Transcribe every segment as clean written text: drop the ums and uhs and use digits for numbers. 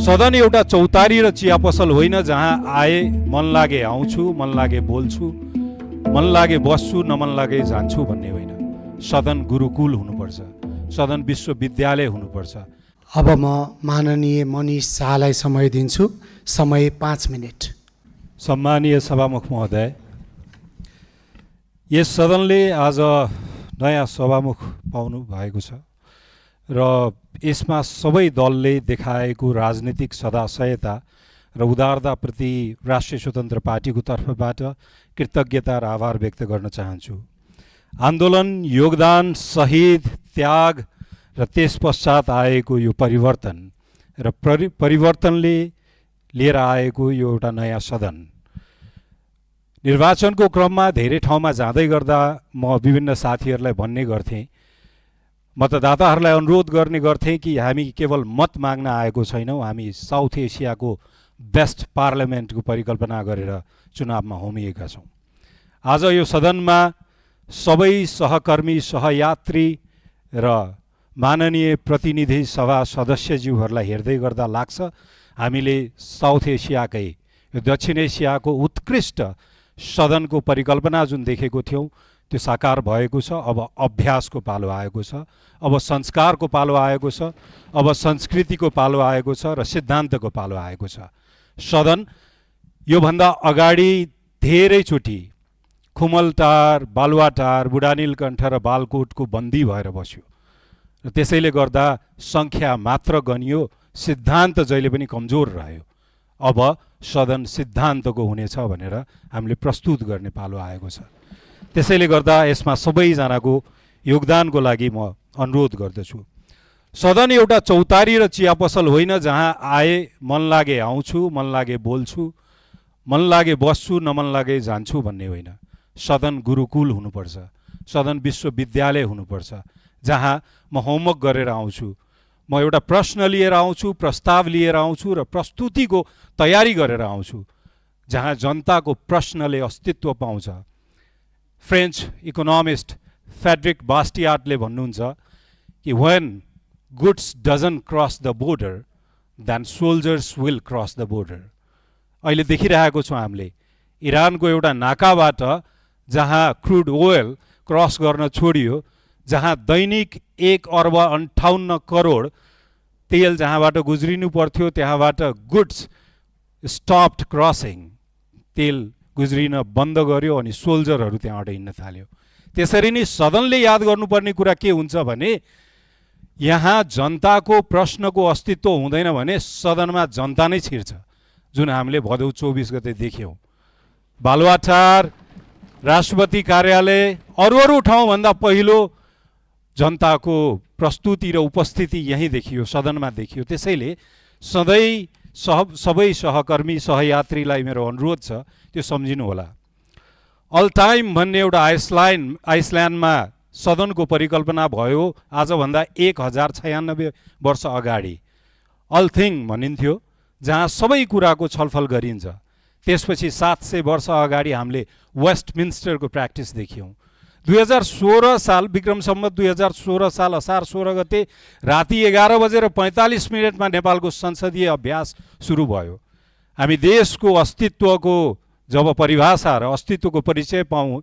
सदन एउटा चौतारी र चिया पसल होइन जहाँ आए मन लागे आउँछु, मन लागे बोल्छु, मन लागे बस्छु, न मन लागे जान्छु भन्ने होइन। सदन गुरुकुल हुनुपर्छ, सदन विश्वविद्यालय हुनुपर्छ। अब म माननीय मनिष शाहलाई समय दिन्छु। समय 5 मिनट। सम्मानीय सभामुख महोदय, यस सदनले आज नयाँ सभामुख पाउनु भएको छ र यसमा सबै दलले देखाएको राजनीतिक सदाशयता र उदारताप्रति राष्ट्रिय स्वतन्त्र पार्टीको तर्फबाट कृतज्ञता र आभार व्यक्त गर्न चाहन्छु। आन्दोलन, योगदान, शहीद, त्याग र त्यस पश्चात आएको यो परिवर्तन र परिवर्तनले लिएर आएको यो एउटा नयाँ सदन। निर्वाचनको क्रममा धेरै ठाउँमा जाँदै गर्दा म विभिन्न साथीहरूलाई भन्ने गर्थेँ, मतदाताहरूलाई अनुरोध गर्ने गर्थेँ कि हामी केवल मत माग्न आएको छैनौँ, हामी साउथ एसियाको बेस्ट पार्लियामेन्टको परिकल्पना गरेर चुनावमा होमिएका छौँ। आज यो सदनमा सबै सहकर्मी, सहयात्री र माननीय प्रतिनिधि सभा सदस्यज्यूहरूलाई हेर्दै गर्दा लाग्छ हामीले साउथ एसियाकै, यो दक्षिण एसियाको उत्कृष्ट सदनको परिकल्पना जुन देखेको थियौँ त्यो साकार भएको छ। अब अभ्यासको पालो आएको छ, अब संस्कारको पालो आएको छ, अब संस्कृतिको पालो आएको छ र सिद्धान्तको पालो आएको छ। सदन योभन्दा अगाडि धेरैचोटि खुमलटार, बालुवाटार, बुढानीलकण्ठ र बालकोटको बन्दी भएर बस्यो र त्यसैले गर्दा सङ्ख्या मात्र गनियो, सिद्धान्त जहिले पनि कमजोर रह्यो। अब सदन सिद्धान्तको हुनेछ भनेर हामीले प्रस्तुत गर्ने पालो आएको छ। त्यसैले गर्दा यसमा सबैजनाको योगदानको लागि म अनुरोध गर्दछु। सदन एउटा चौतारी र चिया पसल होइन जहाँ आए मन लागे आउँछु, मन लागे बोल्छु, मन लागे बस्छु, न मन लागे जान्छु भन्ने होइन। सदन गुरुकुल हुनुपर्छ, सदन विश्वविद्यालय हुनुपर्छ जहाँ म होमवर्क गरेर आउँछु, म एउटा प्रश्न लिएर आउँछु, प्रस्ताव लिएर आउँछु र प्रस्तुतिको तयारी गरेर आउँछु, जहाँ जनताको प्रश्नले अस्तित्व पाउँछ। फ्रेन्च इकोनोमिस्ट फ्रेडरिक बास्टियाटले भन्नुहुन्छ कि when goods doesn't cross the border then soldiers will cross the border। अहिले देखिरहेको छौँ हामीले इरानको एउटा नाकाबाट जहाँ क्रुड ओयल क्रस गर्न छोडियो, जहाँ दैनिक 1,58 करोड तेल जहाँबाट गुज्रिनु पर्थ्यो त्यहाँबाट गुड्स स्टप्ड क्रसिङ, तेल गुज्रिन बन्द गर्यो अनि सोल्जरहरू त्यहाँबाट हिँड्न थाल्यो। त्यसरी नै सदनले याद गर्नुपर्ने कुरा के हुन्छ भने यहाँ जनताको प्रश्नको अस्तित्व हुँदैन भने सदनमा जनता नै छिर्छ, जुन हामीले भदौ 24 गते देख्यौँ। बालुवाटार, राष्ट्रपति कार्यालय, अरू ठाउँभन्दा पहिलो जनताको प्रस्तुति र उपस्थिति यहीँ देखियो, सदनमा देखियो। त्यसैले सबै सहकर्मी, सहयात्रीलाई मेरो अनुरोध छ त्यो सम्झिनु होला। अल टाइम भन्ने एउटा आइसल्यान्डमा सदनको परिकल्पना भयो आजभन्दा 1096 वर्ष अगाडि। अल थिङ भनिन्थ्यो जहाँ सबै कुराको छलफल गरिन्छ। त्यसपछि 700 वर्ष अगाडि हामीले वेस्टमिन्स्टरको प्र्याक्टिस देख्यौँ। 2016 साल विक्रम सम्वत 2016 साल असार 16 गते राति 11:45 नेपालको संसदीय अभ्यास सुरु भयो। हामी देशको अस्तित्वको जब परिभाषा र अस्तित्वको परिचय पाऊँ,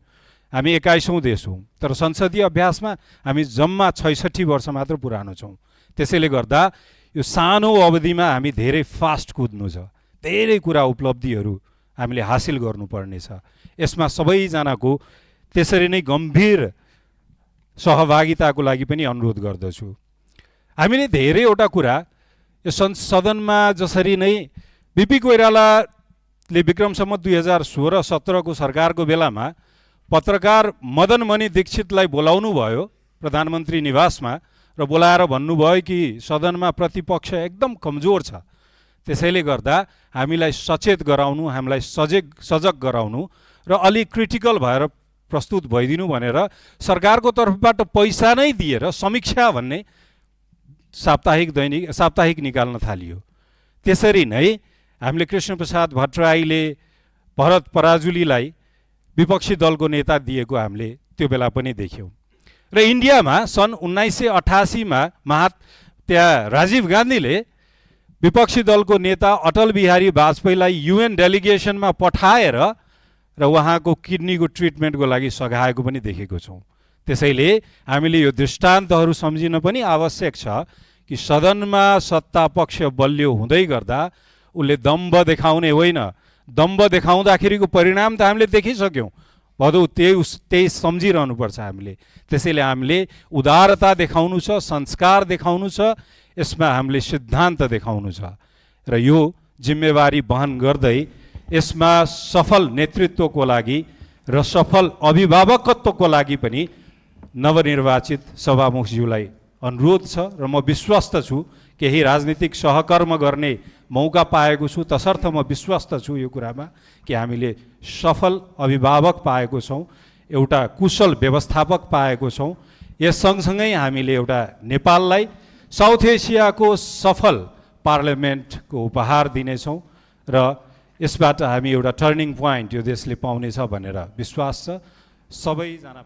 हामी 21औं देश हौँ, तर संसदीय अभ्यासमा हामी जम्मा 66 वर्ष मात्र पुरानो छौँ। त्यसैले गर्दा यो सानो अवधिमा हामी धेरै फास्ट कुद्नु छ, धेरै कुरा उपलब्धिहरू हामीले हासिल गर्नुपर्नेछ। यसमा सबैजनाको त्यसरी नै गम्भीर सहभागिताको लागि पनि अनुरोध गर्दछु। हामीले धेरैवटा कुरा यो सदनमा जसरी नै बिपी कोइरालाले विक्रम सम्वत 2016-17 को सरकारको बेलामा पत्रकार मदन मणि दीक्षितलाई बोलाउनु भयो प्रधानमन्त्री निवासमा र बोलाएर भन्नुभयो कि सदनमा प्रतिपक्ष एकदम कमजोर छ, त्यसैले गर्दा हामीलाई सचेत गराउनु, हामीलाई सजग गराउनु र अलि क्रिटिकल भएर प्रस्तुत भइदिनु भनेर सरकारको तर्फबाट पैसा नै दिएर समीक्षा भन्ने साप्ताहिक निकाल्न थालियो। त्यसरी नै हामीले कृष्णप्रसाद भट्टराईले भरत पराजुलीलाई विपक्षी दलको नेता दिएको हामीले त्यो बेला पनि देख्यौँ। र इन्डियामा सन् 1988 मा त्यहाँ राजीव गान्धीले विपक्षी दलको नेता अटल बिहारी वाजपेयीलाई युएन डेलिगेसनमा पठाएर र उहाँको किडनीको ट्रिटमेन्टको लागि सघाएको पनि देखेको छौँ। त्यसैले हामीले यो दृष्टान्तहरू सम्झिन पनि आवश्यक छ कि सदनमा सत्ता पक्ष बलियो हुँदै गर्दा उसले दम्ब देखाउने होइन, दम्ब देखाउँदाखेरिको परिणाम त हामीले देखिसक्यौँ। भदौ त्यही सम्झिरहनुपर्छ हामीले। त्यसैले हामीले उदारता देखाउनु छ, संस्कार देखाउनु छ, यसमा हामीले सिद्धान्त देखाउनु छ र यो जिम्मेवारी वहन गर्दै यसमा सफल नेतृत्वको लागि र सफल अभिभावकत्वको लागि पनि नवनिर्वाचित सभामुखज्यूलाई अनुरोध छ र म विश्वस्त छु, केही राजनीतिक सहकर्म गर्ने मौका पाएको छु, तसर्थ म विश्वस्त छु यो कुरामा कि हामीले सफल अभिभावक पाएको छौँ, एउटा कुशल व्यवस्थापक पाएको छौँ। यस सँगसँगै हामीले एउटा नेपाललाई साउथ एसियाको सफल पार्लियामेन्टको उपहार दिनेछौँ र यसबाट हामी एउटा टर्निङ पोइन्ट यो देशले पाउनेछ भनेर विश्वास छ। सबैजना